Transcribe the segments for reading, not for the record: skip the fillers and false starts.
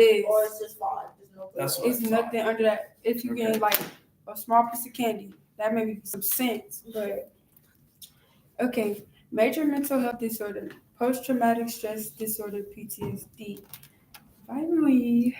Or it's just 5. There's no It's nothing under that. If you get like a small piece of candy, that may make some sense. But okay, major mental health disorder, post-traumatic stress disorder, PTSD. Finally,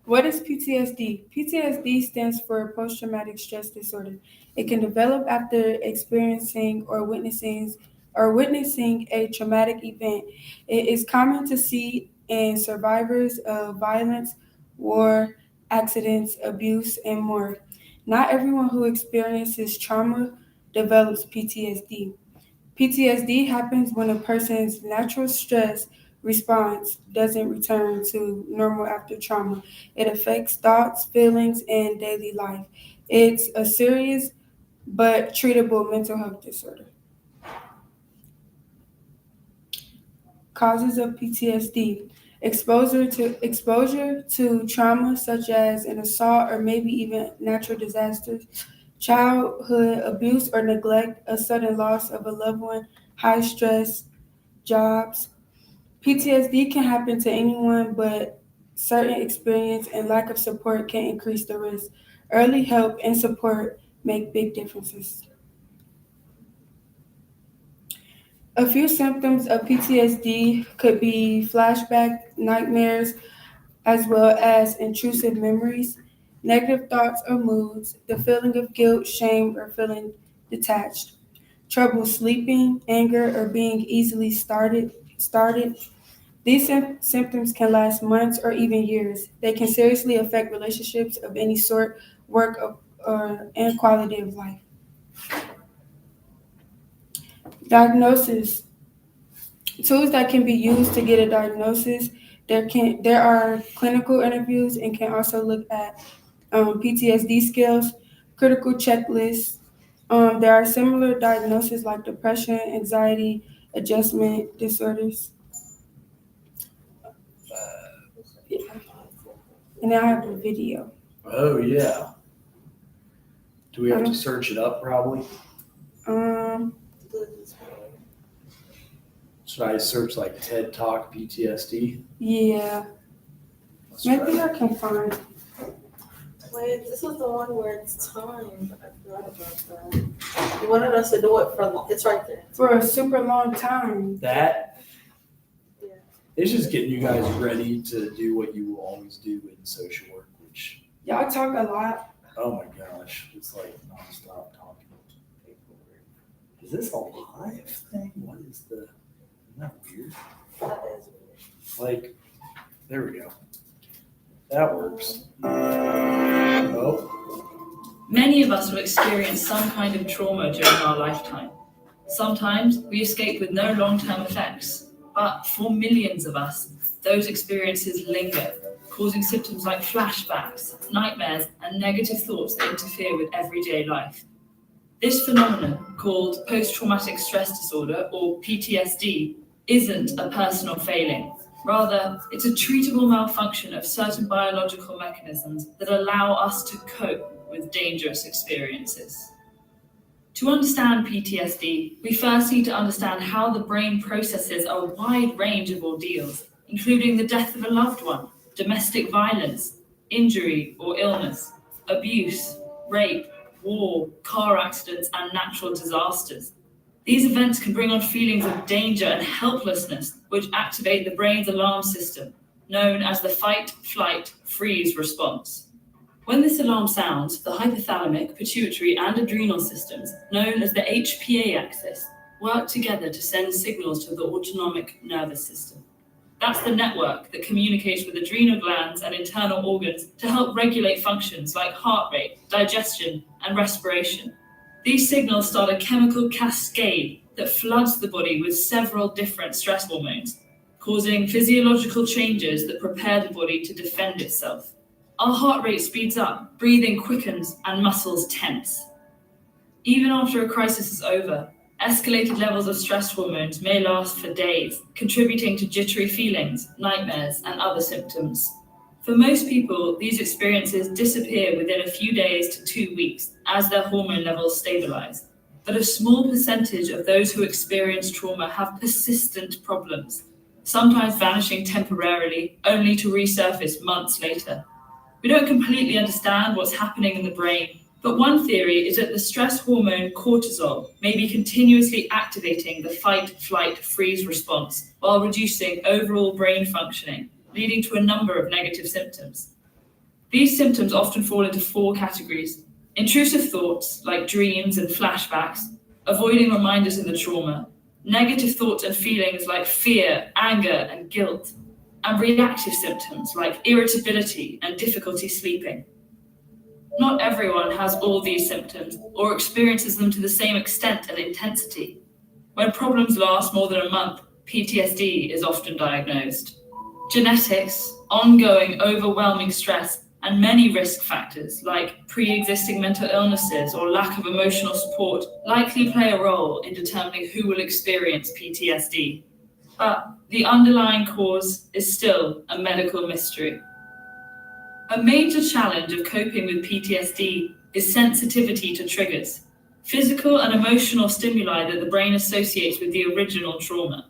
what is PTSD? PTSD stands for post-traumatic stress disorder. It can develop after experiencing or witnessing a traumatic event. It is common to see in survivors of violence, war, accidents, abuse, and more. Not everyone who experiences trauma develops PTSD. PTSD happens when a person's natural stress response doesn't return to normal after trauma. It affects thoughts, feelings, and daily life. It's a serious but treatable mental health disorder. Causes of PTSD. Exposure to trauma such as an assault or maybe even natural disasters, childhood abuse or neglect, a sudden loss of a loved one, high stress, jobs. PTSD can happen to anyone, but certain experience and lack of support can increase the risk. Early help and support make big differences. A few symptoms of PTSD could be flashback, nightmares, as well as intrusive memories, negative thoughts or moods, the feeling of guilt, shame, or feeling detached, trouble sleeping, anger, or being easily started. These symptoms can last months or even years. They can seriously affect relationships of any sort, work, and quality of life. Diagnosis. Tools that can be used to get a diagnosis. There are clinical interviews and can also look at PTSD skills, critical checklists. There are similar diagnoses like depression, anxiety, adjustment disorders. Yeah. And now I have a video. Oh yeah. Do we have to search it up probably? Um, Should I search like TED Talk PTSD? yeah. Let's Maybe try. I can find. Wait, this was the one where it's time, but I forgot about that. You wanted us to do it for long. It's right there. For a super long time. That Yeah. it's just getting you guys ready to do what you will always do in social work, which Y'all talk a lot. oh my gosh, it's like nonstop talking. Is this a live thing? What is the? Isn't that weird? That is weird. Like, there we go. That works. Oh, Many of us will experience some kind of trauma during our lifetime. Sometimes we escape with no long-term effects, but for millions of us, those experiences linger, causing symptoms like flashbacks, nightmares, and negative thoughts that interfere with everyday life. This phenomenon, called post-traumatic stress disorder, or PTSD, isn't a personal failing. Rather, it's a treatable malfunction of certain biological mechanisms that allow us to cope with dangerous experiences. To understand PTSD, we first need to understand how the brain processes a wide range of ordeals, including the death of a loved one, domestic violence, injury or illness, abuse, rape, war, car accidents, and natural disasters. These events can bring on feelings of danger and helplessness, which activate the brain's alarm system, known as the fight, flight, freeze response. When this alarm sounds, the hypothalamic, pituitary, and adrenal systems, known as the hpa axis, work together to send signals to the autonomic nervous system. That's the network that communicates with adrenal glands and internal organs to help regulate functions like heart rate, digestion, and respiration. These signals start a chemical cascade that floods the body with several different stress hormones, causing physiological changes that prepare the body to defend itself. Our heart rate speeds up, breathing quickens, and muscles tense. Even after a crisis is over, escalated levels of stress hormones may last for days, contributing to jittery feelings, nightmares, and other symptoms. For most people, these experiences disappear within a few days to 2 weeks as their hormone levels stabilize. But a small percentage of those who experience trauma have persistent problems. sometimes vanishing temporarily, only to resurface months later. We don't completely understand what's happening in the brain, but one theory is that the stress hormone cortisol may be continuously activating the fight, flight, freeze response while reducing overall brain functioning, leading to a number of negative symptoms. These symptoms often fall into 4 categories: intrusive thoughts like dreams and flashbacks, avoiding reminders of the trauma, negative thoughts and feelings like fear, anger, and guilt, and reactive symptoms like irritability and difficulty sleeping. Not everyone has all these symptoms or experiences them to the same extent and intensity. When problems last more than a month, PTSD is often diagnosed. Genetics, ongoing overwhelming stress, and many risk factors like pre-existing mental illnesses or lack of emotional support likely play a role in determining who will experience PTSD. But the underlying cause is still a medical mystery. A major challenge of coping with PTSD is sensitivity to triggers, physical and emotional stimuli that the brain associates with the original trauma.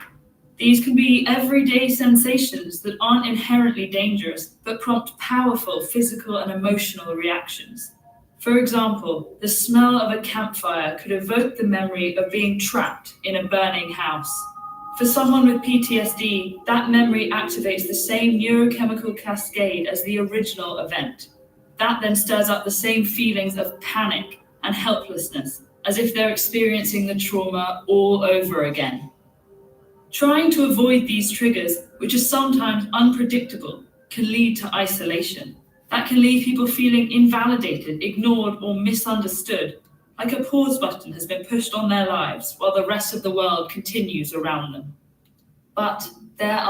These can be everyday sensations that aren't inherently dangerous, but prompt powerful physical and emotional reactions. For example, the smell of a campfire could evoke the memory of being trapped in a burning house. For someone with PTSD, that memory activates the same neurochemical cascade as the original event. That then stirs up the same feelings of panic and helplessness, as if they're experiencing the trauma all over again. Trying to avoid these triggers, which are sometimes unpredictable, can lead to isolation. That can leave people feeling invalidated, ignored, or misunderstood, like a pause button has been pushed on their lives while the rest of the world continues around them. But there are